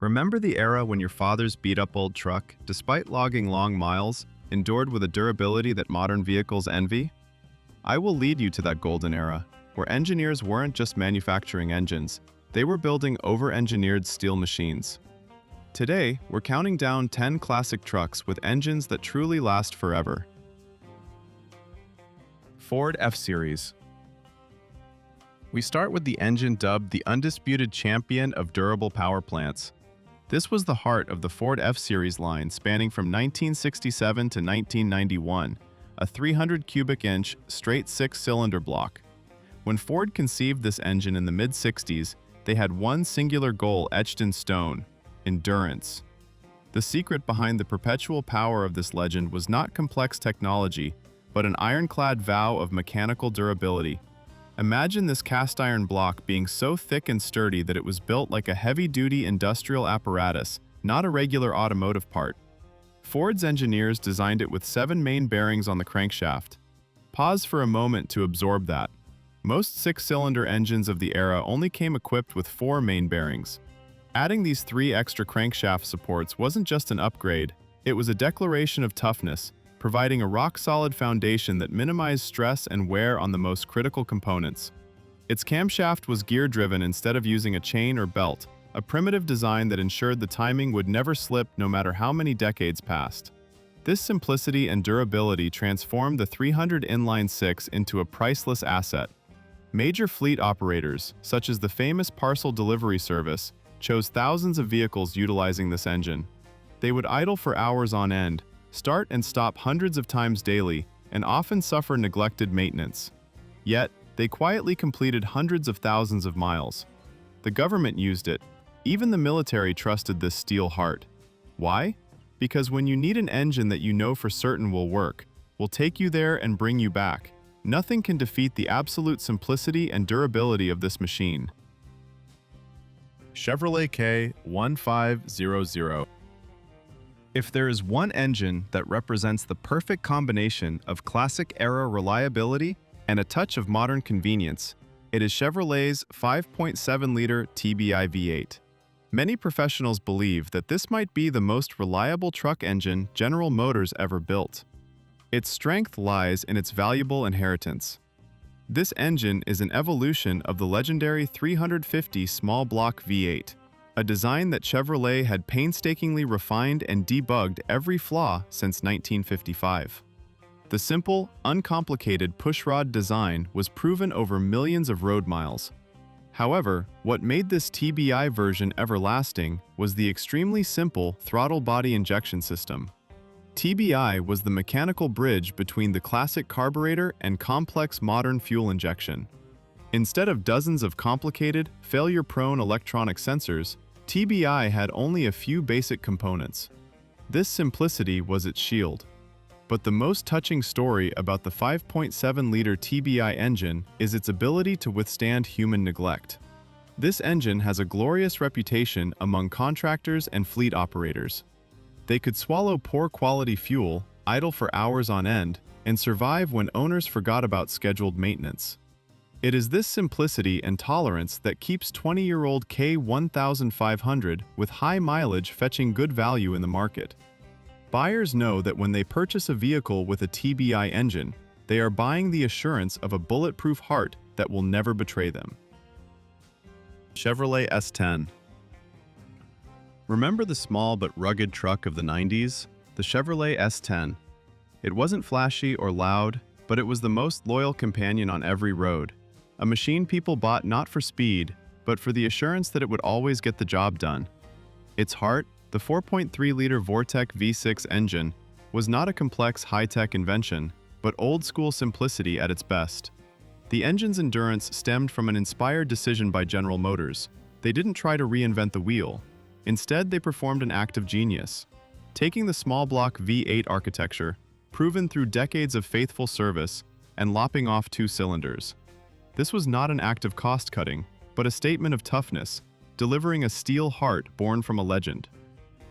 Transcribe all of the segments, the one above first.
Remember the era when your father's beat-up old truck, despite logging long miles, endured with a durability that modern vehicles envy? I will lead you to that golden era, where engineers weren't just manufacturing engines, they were building over-engineered steel machines. Today, we're counting down 10 classic trucks with engines that truly last forever. Ford F-Series. We start with the engine dubbed the undisputed champion of durable power plants. This was the heart of the Ford F-Series line spanning from 1967 to 1991, a 300 cubic inch straight six-cylinder block. When Ford conceived this engine in the mid-60s, they had one singular goal etched in stone: endurance. The secret behind the perpetual power of this legend was not complex technology, but an ironclad vow of mechanical durability. Imagine this cast-iron block being so thick and sturdy that it was built like a heavy-duty industrial apparatus, not a regular automotive part. Ford's engineers designed it with 7 main bearings on the crankshaft. Pause for a moment to absorb that. Most six-cylinder engines of the era only came equipped with 4 main bearings. Adding these 3 extra crankshaft supports wasn't just an upgrade, it was a declaration of toughness, providing a rock-solid foundation that minimized stress and wear on the most critical components. Its camshaft was gear-driven instead of using a chain or belt, a primitive design that ensured the timing would never slip no matter how many decades passed. This simplicity and durability transformed the 300 inline-six into a priceless asset. Major fleet operators, such as the famous parcel delivery service, chose thousands of vehicles utilizing this engine. They would idle for hours on end, start and stop hundreds of times daily, and often suffer neglected maintenance. Yet, they quietly completed hundreds of thousands of miles. The government used it. Even the military trusted this steel heart. Why? Because when you need an engine that you know for certain will work, will take you there and bring you back, nothing can defeat the absolute simplicity and durability of this machine. Chevrolet K1500. If there is one engine that represents the perfect combination of classic-era reliability and a touch of modern convenience, it is Chevrolet's 5.7-liter TBI V8. Many professionals believe that this might be the most reliable truck engine General Motors ever built. Its strength lies in its valuable inheritance. This engine is an evolution of the legendary 350 small block V8. A design that Chevrolet had painstakingly refined and debugged every flaw since 1955. The simple, uncomplicated pushrod design was proven over millions of road miles. However, what made this TBI version everlasting was the extremely simple throttle body injection system. TBI was the mechanical bridge between the classic carburetor and complex modern fuel injection. Instead of dozens of complicated, failure-prone electronic sensors, TBI had only a few basic components. This simplicity was its shield. But the most touching story about the 5.7-liter TBI engine is its ability to withstand human neglect. This engine has a glorious reputation among contractors and fleet operators. They could swallow poor quality fuel, idle for hours on end, and survive when owners forgot about scheduled maintenance. It is this simplicity and tolerance that keeps 20-year-old K1500 with high mileage fetching good value in the market. Buyers know that when they purchase a vehicle with a TBI engine, they are buying the assurance of a bulletproof heart that will never betray them. Chevrolet S10. Remember the small but rugged truck of the 90s? The Chevrolet S10. It wasn't flashy or loud, but it was the most loyal companion on every road. A machine people bought not for speed, but for the assurance that it would always get the job done. Its heart, the 4.3-liter Vortec V6 engine, was not a complex high-tech invention, but old-school simplicity at its best. The engine's endurance stemmed from an inspired decision by General Motors. They didn't try to reinvent the wheel. Instead, they performed an act of genius. Taking the small block V8 architecture, proven through decades of faithful service, and lopping off 2 cylinders. This was not an act of cost-cutting, but a statement of toughness, delivering a steel heart born from a legend.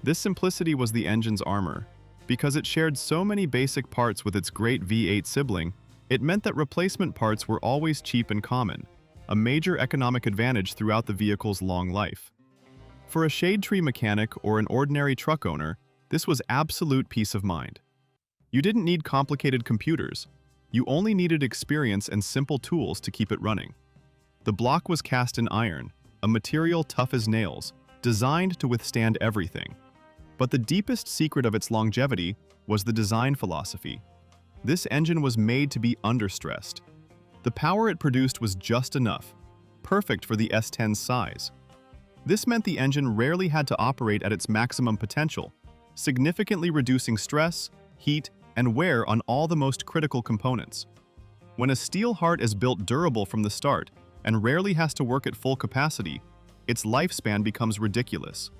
This simplicity was the engine's armor. Because it shared so many basic parts with its great V8 sibling, it meant that replacement parts were always cheap and common, a major economic advantage throughout the vehicle's long life. For a shade tree mechanic or an ordinary truck owner, this was absolute peace of mind. You didn't need complicated computers. You only needed experience and simple tools to keep it running. The block was cast in iron, a material tough as nails, designed to withstand everything. But the deepest secret of its longevity was the design philosophy. This engine was made to be understressed. The power it produced was just enough, perfect for the S10's size. This meant the engine rarely had to operate at its maximum potential, significantly reducing stress, heat, and wear on all the most critical components. When a steel heart is built durable from the start and rarely has to work at full capacity, its lifespan becomes ridiculous.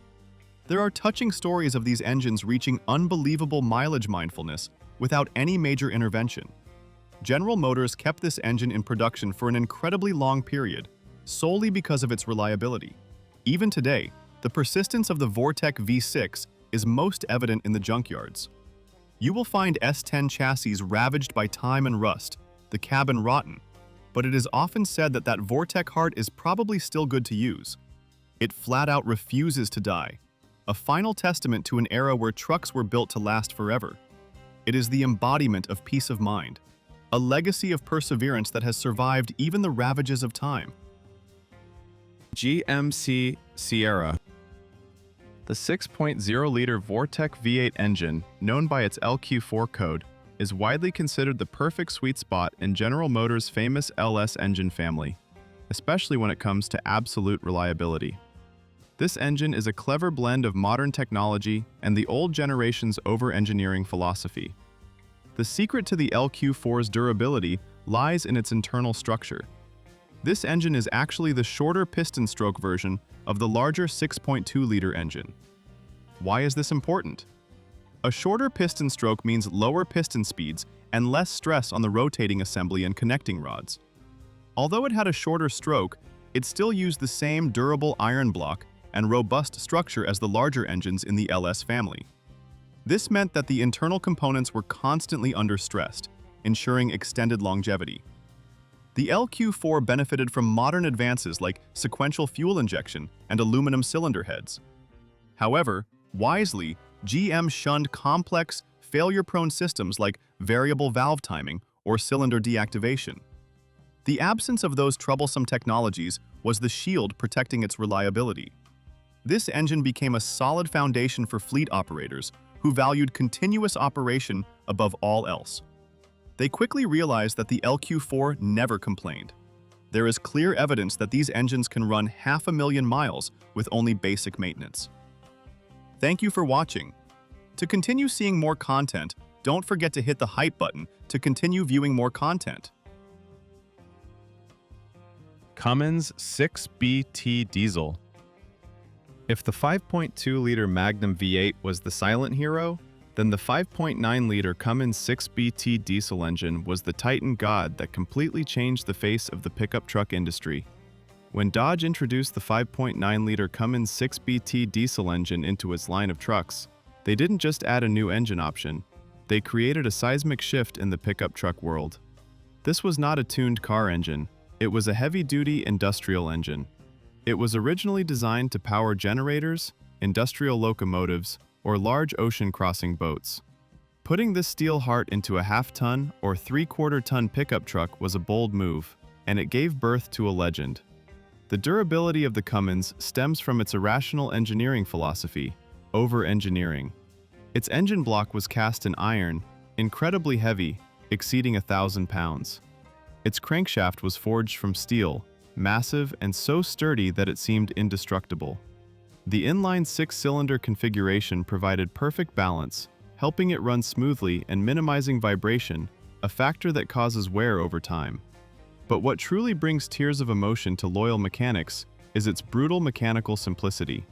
There are touching stories of these engines reaching unbelievable mileage mindfulness without any major intervention. General Motors kept this engine in production for an incredibly long period, solely because of its reliability. Even today, the persistence of the Vortec V6 is most evident in the junkyards. You will find S10 chassis ravaged by time and rust, the cabin rotten, but it is often said that Vortec heart is probably still good to use. It flat out refuses to die, a final testament to an era where trucks were built to last forever. It is the embodiment of peace of mind, a legacy of perseverance that has survived even the ravages of time. GMC Sierra. The 6.0-liter Vortec V8 engine, known by its LQ4 code, is widely considered the perfect sweet spot in General Motors' famous LS engine family, especially when it comes to absolute reliability. This engine is a clever blend of modern technology and the old generation's over-engineering philosophy. The secret to the LQ4's durability lies in its internal structure. This engine is actually the shorter piston stroke version of the larger 6.2-liter engine. Why is this important? A shorter piston stroke means lower piston speeds and less stress on the rotating assembly and connecting rods. Although it had a shorter stroke, it still used the same durable iron block and robust structure as the larger engines in the LS family. This meant that the internal components were constantly under-stressed, ensuring extended longevity. The LQ4 benefited from modern advances like sequential fuel injection and aluminum cylinder heads. However, wisely, GM shunned complex, failure-prone systems like variable valve timing or cylinder deactivation. The absence of those troublesome technologies was the shield protecting its reliability. This engine became a solid foundation for fleet operators who valued continuous operation above all else. They quickly realized that the LQ4 never complained. There is clear evidence that these engines can run 500,000 miles with only basic maintenance. Thank you for watching. To continue seeing more content, don't forget to hit the hype button to continue viewing more content. Cummins 6BT Diesel. If the 5.2-liter Magnum V8 was the silent hero, then the 5.9-liter Cummins 6BT diesel engine was the Titan god that completely changed the face of the pickup truck industry. When Dodge introduced the 5.9-liter Cummins 6BT diesel engine into its line of trucks, they didn't just add a new engine option, they created a seismic shift in the pickup truck world. This was not a tuned car engine, it was a heavy-duty industrial engine. It was originally designed to power generators, industrial locomotives, or large ocean-crossing boats. Putting this steel heart into a half-ton or three-quarter-ton pickup truck was a bold move, and it gave birth to a legend. The durability of the Cummins stems from its irrational engineering philosophy, over-engineering. Its engine block was cast in iron, incredibly heavy, exceeding 1,000 pounds. Its crankshaft was forged from steel, massive and so sturdy that it seemed indestructible. The inline-six cylinder configuration provided perfect balance, helping it run smoothly and minimizing vibration, a factor that causes wear over time. But what truly brings tears of emotion to loyal mechanics is its brutal mechanical simplicity.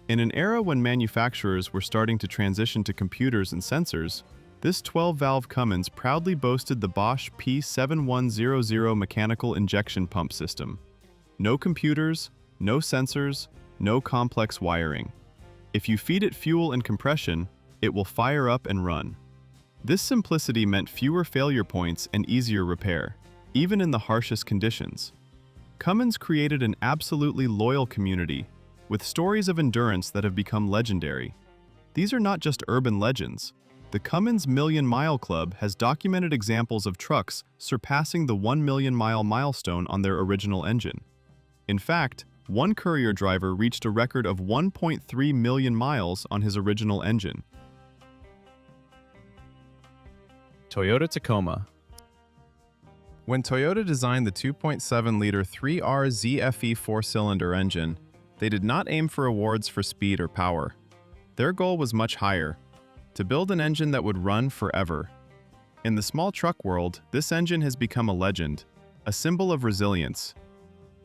In an era when manufacturers were starting to transition to computers and sensors, this 12-valve Cummins proudly boasted the Bosch P7100 mechanical injection pump system. No computers, no sensors, no complex wiring. If you feed it fuel and compression, it will fire up and run. This simplicity meant fewer failure points and easier repair, even in the harshest conditions. Cummins created an absolutely loyal community, with stories of endurance that have become legendary. These are not just urban legends. The Cummins Million Mile Club has documented examples of trucks surpassing the 1 million mile milestone on their original engine. In fact, one courier driver reached a record of 1.3 million miles on his original engine. Toyota Tacoma. When Toyota designed the 2.7-liter 3R ZFE four-cylinder engine, they did not aim for awards for speed or power. Their goal was much higher: to build an engine that would run forever. In the small truck world, this engine has become a legend, a symbol of resilience.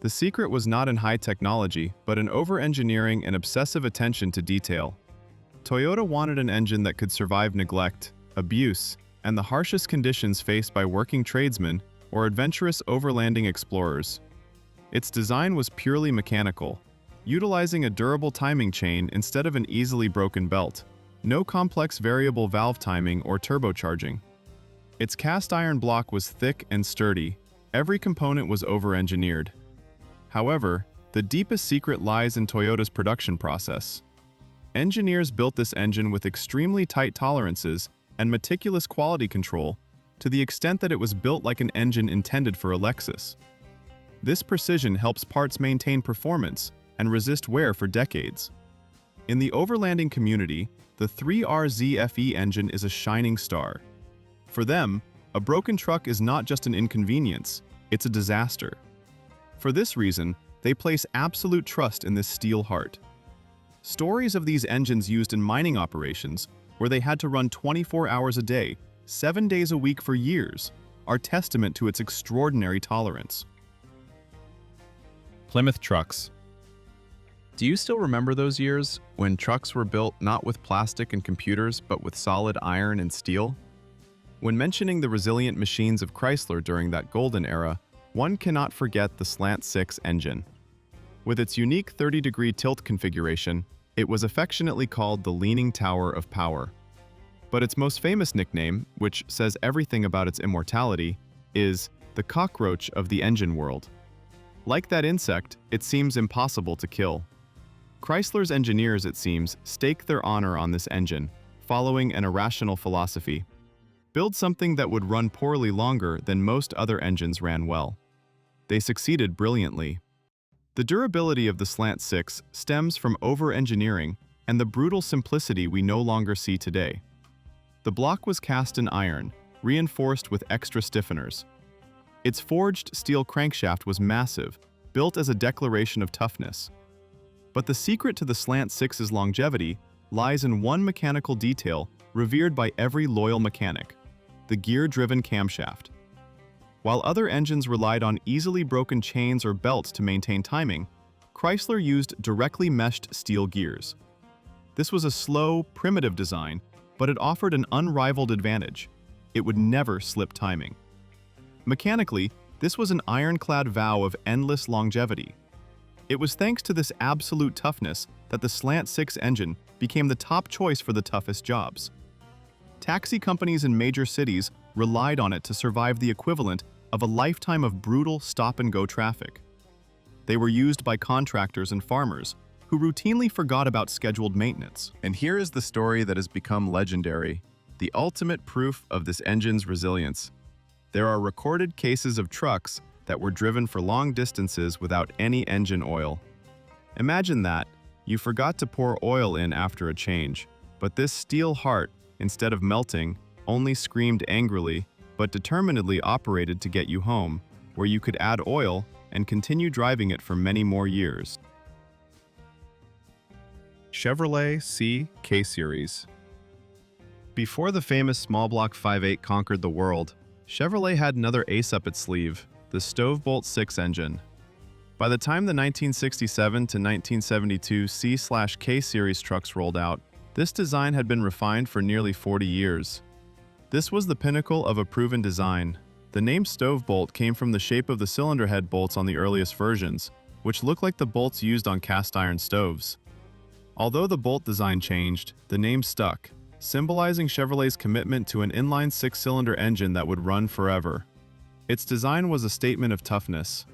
The secret was not in high technology, but in over-engineering and obsessive attention to detail. Toyota wanted an engine that could survive neglect, abuse, and the harshest conditions faced by working tradesmen or adventurous overlanding explorers. Its design was purely mechanical, utilizing a durable timing chain instead of an easily broken belt. No complex variable valve timing or turbocharging. Its cast iron block was thick and sturdy. Every component was over-engineered. However, the deepest secret lies in Toyota's production process. Engineers built this engine with extremely tight tolerances and meticulous quality control, to the extent that it was built like an engine intended for a Lexus. This precision helps parts maintain performance and resist wear for decades. In the overlanding community, the 3R ZFE engine is a shining star. For them, a broken truck is not just an inconvenience, it's a disaster. For this reason, they place absolute trust in this steel heart. Stories of these engines used in mining operations, where they had to run 24 hours a day, 7 days a week for years, are testament to its extraordinary tolerance. Plymouth Trucks. Do you still remember those years when trucks were built not with plastic and computers but with solid iron and steel? When mentioning the resilient machines of Chrysler during that golden era, one cannot forget the Slant-6 engine. With its unique 30-degree tilt configuration, it was affectionately called the Leaning Tower of Power. But its most famous nickname, which says everything about its immortality, is the cockroach of the engine world. Like that insect, it seems impossible to kill. Chrysler's engineers, it seems, staked their honor on this engine, following an irrational philosophy: build something that would run poorly longer than most other engines ran well. They succeeded brilliantly. The durability of the Slant-6 stems from over-engineering and the brutal simplicity we no longer see today. The block was cast in iron, reinforced with extra stiffeners. Its forged steel crankshaft was massive, built as a declaration of toughness. But the secret to the Slant-6's longevity lies in one mechanical detail revered by every loyal mechanic: the gear-driven camshaft. While other engines relied on easily broken chains or belts to maintain timing, Chrysler used directly meshed steel gears. This was a slow, primitive design, but it offered an unrivaled advantage: it would never slip timing. Mechanically, this was an ironclad vow of endless longevity. It was thanks to this absolute toughness that the Slant-6 engine became the top choice for the toughest jobs. Taxi companies in major cities relied on it to survive the equivalent of a lifetime of brutal stop-and-go traffic. They were used by contractors and farmers, who routinely forgot about scheduled maintenance. And here is the story that has become legendary, the ultimate proof of this engine's resilience. There are recorded cases of trucks that were driven for long distances without any engine oil. Imagine that. You forgot to pour oil in after a change, but this steel heart, instead of melting, only screamed angrily, but determinedly operated to get you home, where you could add oil and continue driving it for many more years. Chevrolet K-Series. Before the famous small block 5.8 conquered the world, Chevrolet had another ace up its sleeve: the Stovebolt 6 engine. By the time the 1967 to 1972 C/K-Series trucks rolled out, this design had been refined for nearly 40 years. This was the pinnacle of a proven design. The name Stovebolt came from the shape of the cylinder head bolts on the earliest versions, which looked like the bolts used on cast iron stoves. Although the bolt design changed, the name stuck, symbolizing Chevrolet's commitment to an inline six-cylinder engine that would run forever. Its design was a statement of toughness.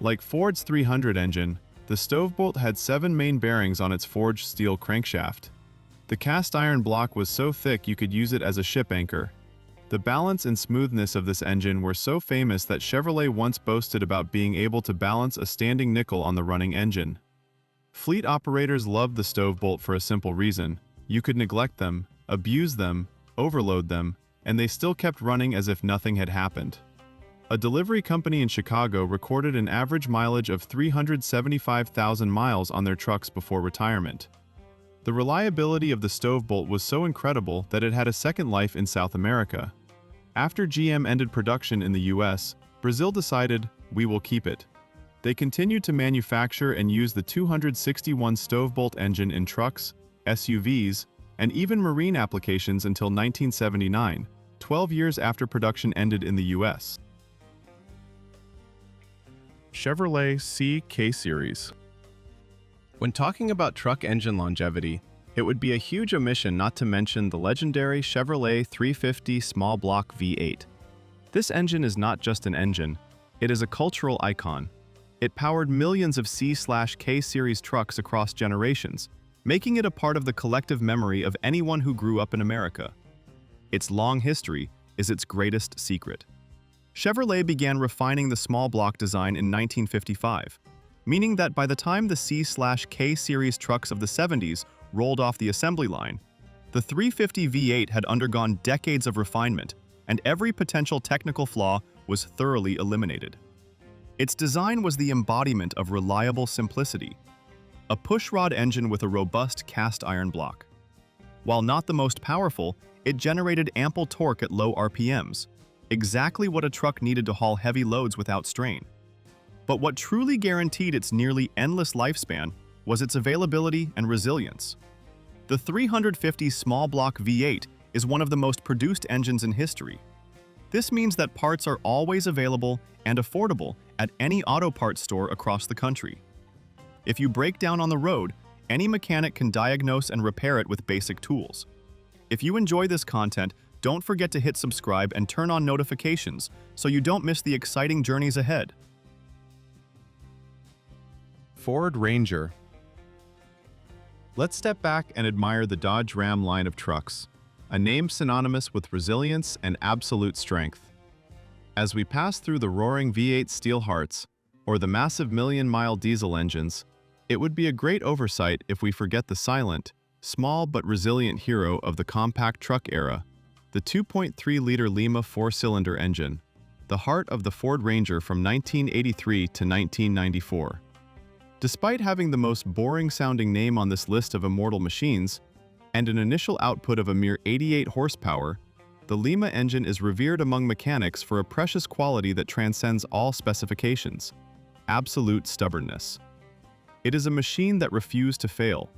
Like Ford's 300 engine, The stovebolt had 7 main bearings on its forged steel crankshaft. The cast iron block was so thick you could use it as a ship anchor. The balance and smoothness of this engine were so famous that Chevrolet once boasted about being able to balance a standing nickel on the running engine. Fleet operators loved the stovebolt for a simple reason: you could neglect them, abuse them, overload them, and they still kept running as if nothing had happened. A delivery company in Chicago recorded an average mileage of 375,000 miles on their trucks before retirement. The reliability of the stovebolt was so incredible that it had a second life in South America. After GM ended production in the US, Brazil decided, "We will keep it." They continued to manufacture and use the 261 stovebolt engine in trucks, SUVs, and even marine applications until 1979, 12 years after production ended in the US. Chevrolet CK Series. When talking about truck engine longevity, it would be a huge omission not to mention the legendary Chevrolet 350 small block V8. This engine is not just an engine, it is a cultural icon. It powered millions of C/K series trucks across generations, making it a part of the collective memory of anyone who grew up in America. Its long history is its greatest secret. Chevrolet began refining the small block design in 1955, meaning that by the time the C/K series trucks of the 70s rolled off the assembly line, the 350 V8 had undergone decades of refinement, and every potential technical flaw was thoroughly eliminated. Its design was the embodiment of reliable simplicity, a pushrod engine with a robust cast iron block. While not the most powerful, it generated ample torque at low RPMs, exactly what a truck needed to haul heavy loads without strain. But what truly guaranteed its nearly endless lifespan was its availability and resilience. The 350 small block V8 is one of the most produced engines in history. This means that parts are always available and affordable at any auto parts store across the country. If you break down on the road, any mechanic can diagnose and repair it with basic tools. If you enjoy this content, don't forget to hit subscribe and turn on notifications so you don't miss the exciting journeys ahead. Ford Ranger. Let's step back and admire the Dodge Ram line of trucks, a name synonymous with resilience and absolute strength. As we pass through the roaring V8 steel hearts, or the massive million-mile diesel engines, it would be a great oversight if we forget the silent, small but resilient hero of the compact truck era, the 2.3-liter Lima 4-cylinder engine, the heart of the Ford Ranger from 1983 to 1994. Despite having the most boring-sounding name on this list of immortal machines, and an initial output of a mere 88 horsepower, the Lima engine is revered among mechanics for a precious quality that transcends all specifications: absolute stubbornness. It is a machine that refused to fail.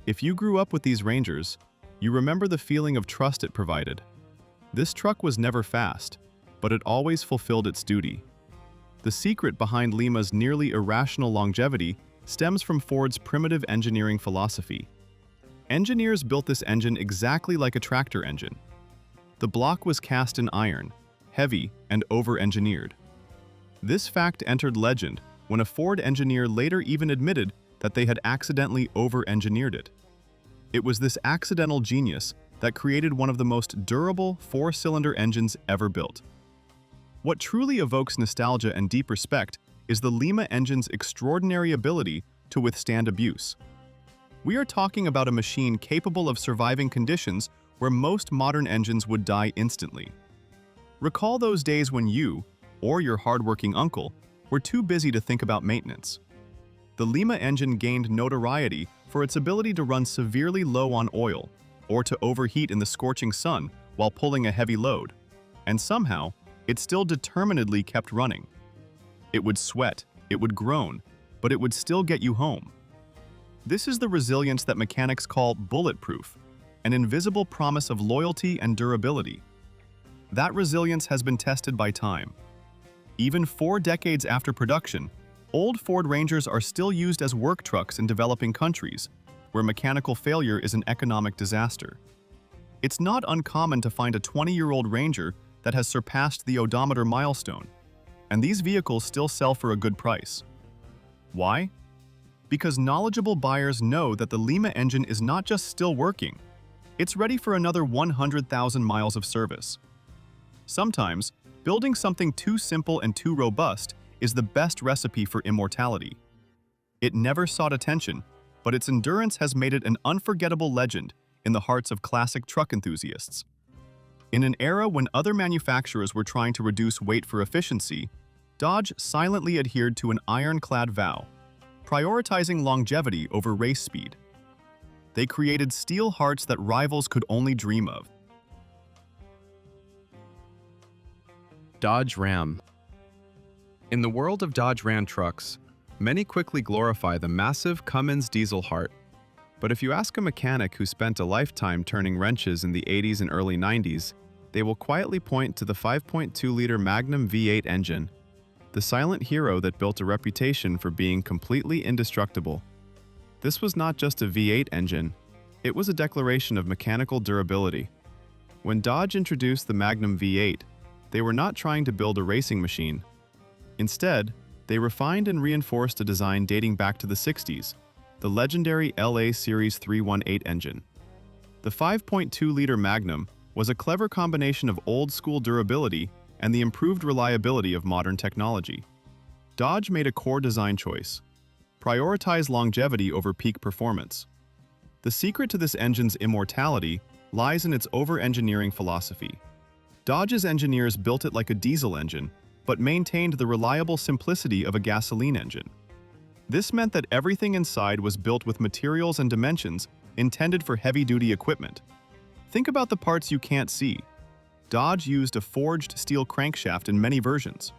If you grew up with these Rangers, you remember the feeling of trust it provided. This truck was never fast, but it always fulfilled its duty. The secret behind Lima's nearly irrational longevity stems from Ford's primitive engineering philosophy. Engineers built this engine exactly like a tractor engine. The block was cast in iron, heavy, and over-engineered. This fact entered legend when a Ford engineer later even admitted that they had accidentally over-engineered it. It was this accidental genius that created one of the most durable 4-cylinder engines ever built. What truly evokes nostalgia and deep respect is the Lima engine's extraordinary ability to withstand abuse. We are talking about a machine capable of surviving conditions where most modern engines would die instantly. Recall those days when you, or your hardworking uncle, were too busy to think about maintenance. The Lima engine gained notoriety for its ability to run severely low on oil, or to overheat in the scorching sun while pulling a heavy load, and somehow, it still determinedly kept running. It would sweat, it would groan, but it would still get you home. This is the resilience that mechanics call bulletproof, an invisible promise of loyalty and durability. That resilience has been tested by time. Even 4 decades after production, old Ford Rangers are still used as work trucks in developing countries, where mechanical failure is an economic disaster. It's not uncommon to find a 20-year-old Ranger that has surpassed the odometer milestone, and these vehicles still sell for a good price. Why? because knowledgeable buyers know that the Lima engine is not just still working, it's ready for another 100,000 miles of service. Sometimes, building something too simple and too robust is the best recipe for immortality. It never sought attention, but its endurance has made it an unforgettable legend in the hearts of classic truck enthusiasts. In an era when other manufacturers were trying to reduce weight for efficiency, Dodge silently adhered to an ironclad vow, prioritizing longevity over race speed. They created steel hearts that rivals could only dream of. Dodge Ram. In the world of Dodge Ram trucks, many quickly glorify the massive Cummins diesel heart. But if you ask a mechanic who spent a lifetime turning wrenches in the 80s and early 90s, they will quietly point to the 5.2-liter Magnum V8 engine, the silent hero that built a reputation for being completely indestructible. This was not just a V8 engine, it was a declaration of mechanical durability. When Dodge introduced the Magnum V8, they were not trying to build a racing machine. Instead, they refined and reinforced a design dating back to the 60s, the legendary LA Series 318 engine. The 5.2-liter Magnum was a clever combination of old-school durability and the improved reliability of modern technology. Dodge made a core design choice: prioritize longevity over peak performance. The secret to this engine's immortality lies in its over-engineering philosophy. Dodge's engineers built it like a diesel engine, but maintained the reliable simplicity of a gasoline engine. This meant that everything inside was built with materials and dimensions intended for heavy-duty equipment. Think about the parts you can't see. Dodge used a forged steel crankshaft in many versions.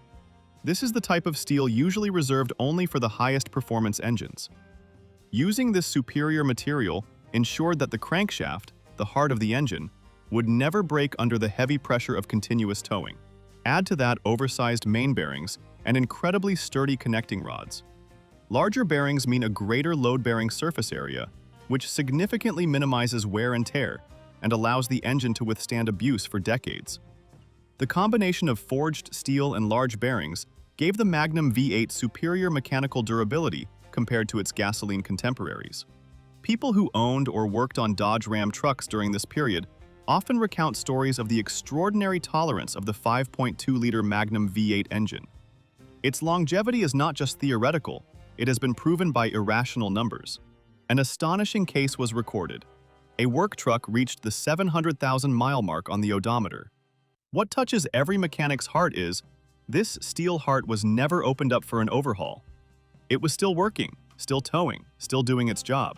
This is the type of steel usually reserved only for the highest performance engines. Using this superior material ensured that the crankshaft, the heart of the engine, would never break under the heavy pressure of continuous towing. Add to that oversized main bearings and incredibly sturdy connecting rods. Larger bearings mean a greater load-bearing surface area, which significantly minimizes wear and tear and allows the engine to withstand abuse for decades. The combination of forged steel and large bearings gave the Magnum V8 superior mechanical durability compared to its gasoline contemporaries. People who owned or worked on Dodge Ram trucks during this period often recount stories of the extraordinary tolerance of the 5.2-liter Magnum V8 engine. Its longevity is not just theoretical, it has been proven by irrational numbers. An astonishing case was recorded. A work truck reached the 700,000-mile mark on the odometer. What touches every mechanic's heart is, this steel heart was never opened up for an overhaul. It was still working, still towing, still doing its job.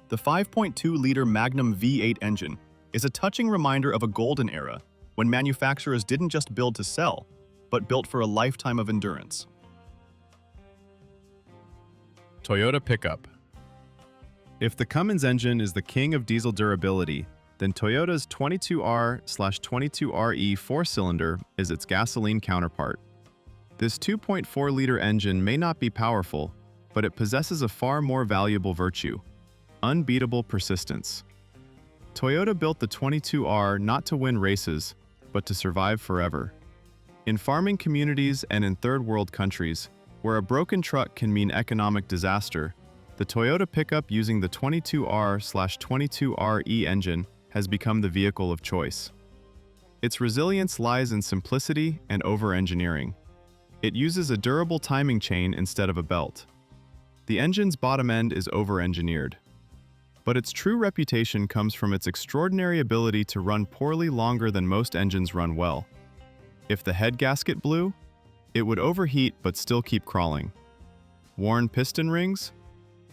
The 5.2-liter Magnum V8 engine is a touching reminder of a golden era when manufacturers didn't just build to sell, but built for a lifetime of endurance. Toyota pickup. If the Cummins engine is the king of diesel durability, then Toyota's 22R/22RE four-cylinder is its gasoline counterpart. This 2.4-liter engine may not be powerful, but it possesses a far more valuable virtue: unbeatable persistence. Toyota built the 22R not to win races, but to survive forever. In farming communities and in third-world countries, where a broken truck can mean economic disaster, the Toyota pickup using the 22R/22RE engine has become the vehicle of choice. Its resilience lies in simplicity and over-engineering. It uses a durable timing chain instead of a belt. The engine's bottom end is over-engineered. But its true reputation comes from its extraordinary ability to run poorly longer than most engines run well. If the head gasket blew, it would overheat but still keep crawling. Worn piston rings?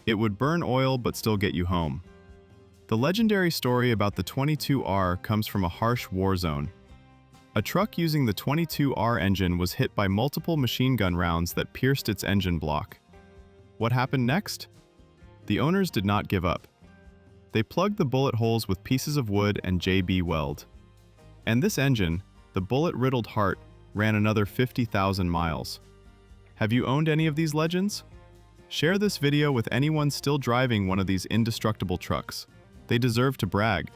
It would burn oil but still get you home. The legendary story about the 22R comes from a harsh war zone. A truck using the 22R engine was hit by multiple machine gun rounds that pierced its engine block. What happened next? The owners did not give up. They plugged the bullet holes with pieces of wood and JB weld. And this engine, the bullet-riddled heart, ran another 50,000 miles. Have you owned any of these legends? Share this video with anyone still driving one of these indestructible trucks. They deserve to brag.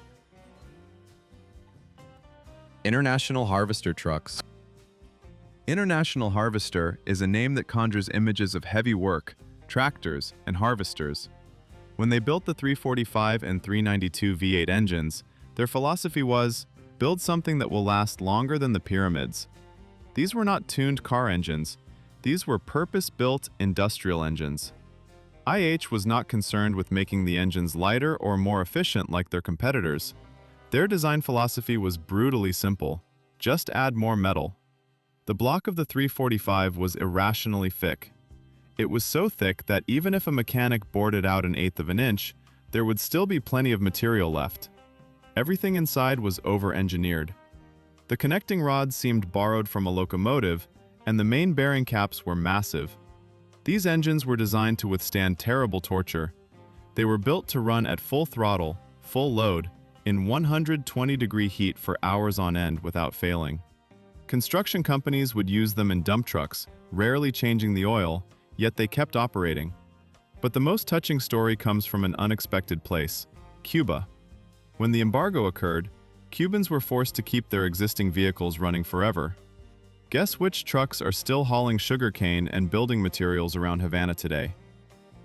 International Harvester trucks. International Harvester is a name that conjures images of heavy work, tractors, and harvesters. When they built the 345 and 392 V8 engines, their philosophy was, build something that will last longer than the pyramids. These were not tuned car engines. These were purpose-built industrial engines. IH was not concerned with making the engines lighter or more efficient like their competitors. Their design philosophy was brutally simple. Just add more metal. The block of the 345 was irrationally thick. It was so thick that even if a mechanic bored it out 1/8 of an inch, there would still be plenty of material left. Everything inside was over-engineered. The connecting rods seemed borrowed from a locomotive, and the main bearing caps were massive. These engines were designed to withstand terrible torture. They were built to run at full throttle, full load, in 120-degree heat for hours on end without failing. Construction companies would use them in dump trucks, rarely changing the oil, yet they kept operating. But the most touching story comes from an unexpected place: Cuba. When the embargo occurred, Cubans were forced to keep their existing vehicles running forever. Guess which trucks are still hauling sugarcane and building materials around Havana today?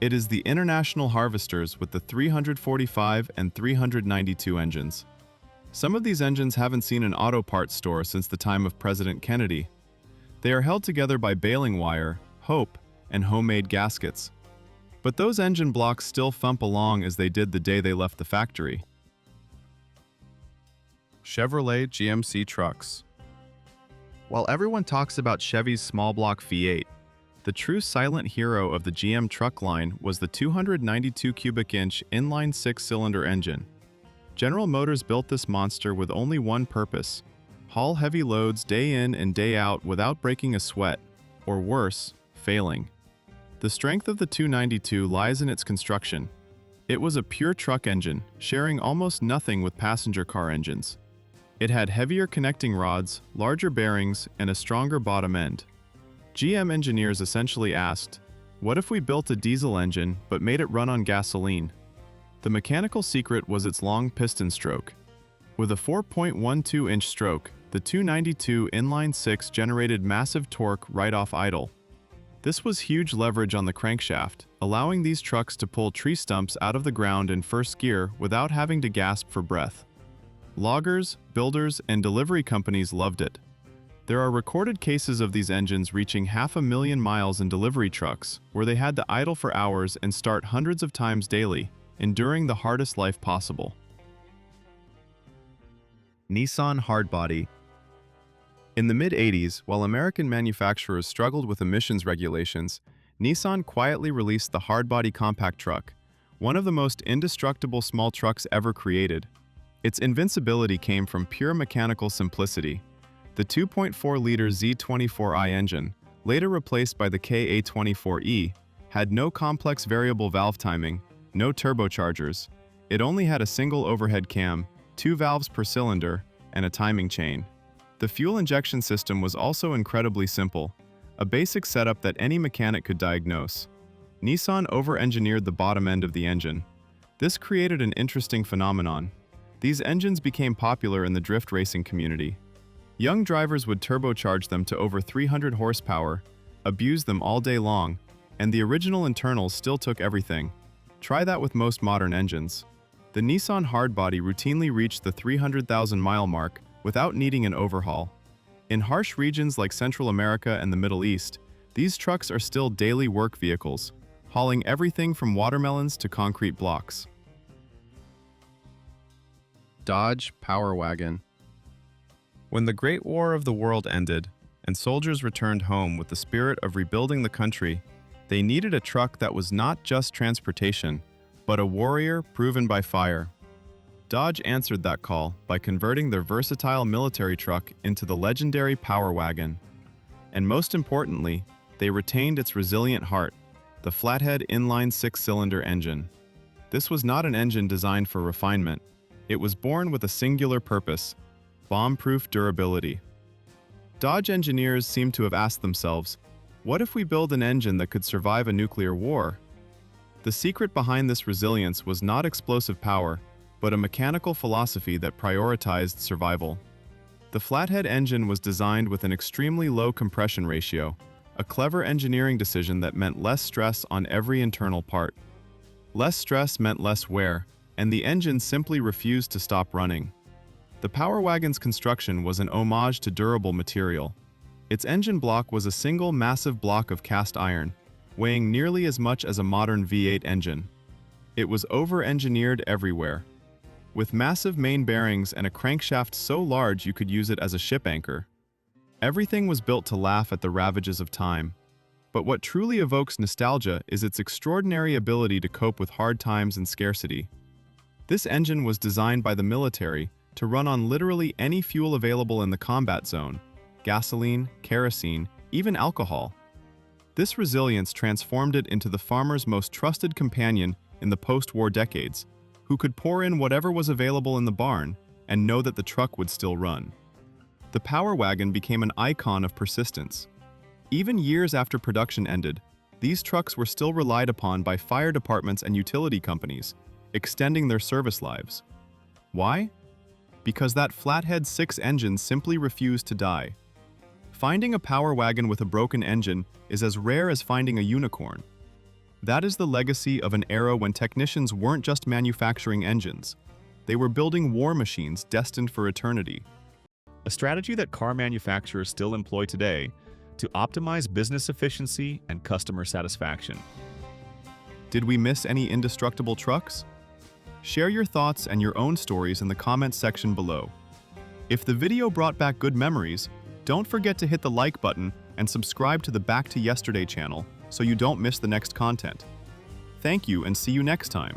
It is the International Harvesters with the 345 and 392 engines. Some of these engines haven't seen an auto parts store since the time of President Kennedy. They are held together by baling wire, hope, and homemade gaskets. But those engine blocks still thump along as they did the day they left the factory. Chevrolet GMC Trucks. While everyone talks about Chevy's small block V8, the true silent hero of the GM truck line was the 292 cubic inch inline-6 cylinder engine. General Motors built this monster with only one purpose: haul heavy loads day in and day out without breaking a sweat, or worse, failing. The strength of the 292 lies in its construction. It was a pure truck engine, sharing almost nothing with passenger car engines. It had heavier connecting rods, larger bearings, and a stronger bottom end. GM engineers essentially asked, what if we built a diesel engine but made it run on gasoline? The mechanical secret was its long piston stroke. With a 4.12-inch stroke, the 292 inline-6 generated massive torque right off idle. This was huge leverage on the crankshaft, allowing these trucks to pull tree stumps out of the ground in first gear without having to gasp for breath. Loggers, builders, and delivery companies loved it. There are recorded cases of these engines reaching 500,000 miles in delivery trucks, where they had to idle for hours and start hundreds of times daily, enduring the hardest life possible. Nissan Hardbody. In the mid-'80s, while American manufacturers struggled with emissions regulations, Nissan quietly released the Hardbody compact truck, one of the most indestructible small trucks ever created. Its invincibility came from pure mechanical simplicity. The 2.4-liter Z24i engine, later replaced by the KA24E, had no complex variable valve timing, no turbochargers. It only had a single overhead cam, 2 valves per cylinder, and a timing chain. The fuel injection system was also incredibly simple, a basic setup that any mechanic could diagnose. Nissan over-engineered the bottom end of the engine. This created an interesting phenomenon. These engines became popular in the drift racing community. Young drivers would turbocharge them to over 300 horsepower, abuse them all day long, and the original internals still took everything. Try that with most modern engines. The Nissan Hardbody routinely reached the 300,000-mile mark without needing an overhaul. In harsh regions like Central America and the Middle East, these trucks are still daily work vehicles, hauling everything from watermelons to concrete blocks. Dodge Power Wagon. When the Great War of the World ended, and soldiers returned home with the spirit of rebuilding the country, they needed a truck that was not just transportation, but a warrior proven by fire. Dodge answered that call by converting their versatile military truck into the legendary Power Wagon. And most importantly, they retained its resilient heart, the flathead inline-6 cylinder engine. This was not an engine designed for refinement. It was born with a singular purpose: bomb-proof durability. Dodge engineers seem to have asked themselves, what if we build an engine that could survive a nuclear war? The secret behind this resilience was not explosive power, but a mechanical philosophy that prioritized survival. The flathead engine was designed with an extremely low compression ratio, a clever engineering decision that meant less stress on every internal part. Less stress meant less wear, and the engine simply refused to stop running. The Power Wagon's construction was an homage to durable material. Its engine block was a single massive block of cast iron, weighing nearly as much as a modern V8 engine. It was over-engineered everywhere. With massive main bearings and a crankshaft so large you could use it as a ship anchor. Everything was built to laugh at the ravages of time. But what truly evokes nostalgia is its extraordinary ability to cope with hard times and scarcity. This engine was designed by the military to run on literally any fuel available in the combat zone: gasoline, kerosene, even alcohol. This resilience transformed it into the farmer's most trusted companion in the post-war decades, who could pour in whatever was available in the barn and know that the truck would still run. The Power Wagon became an icon of persistence. Even years after production ended, these trucks were still relied upon by fire departments and utility companies, extending their service lives. Why? Because that flathead 6 engine simply refused to die. Finding a Power Wagon with a broken engine is as rare as finding a unicorn. That is the legacy of an era when technicians weren't just manufacturing engines. They were building war machines destined for eternity. A strategy that car manufacturers still employ today to optimize business efficiency and customer satisfaction. Did we miss any indestructible trucks? Share your thoughts and your own stories in the comments section below. If the video brought back good memories, don't forget to hit the like button and subscribe to the Back to Yesterday channel so you don't miss the next content. Thank you and see you next time.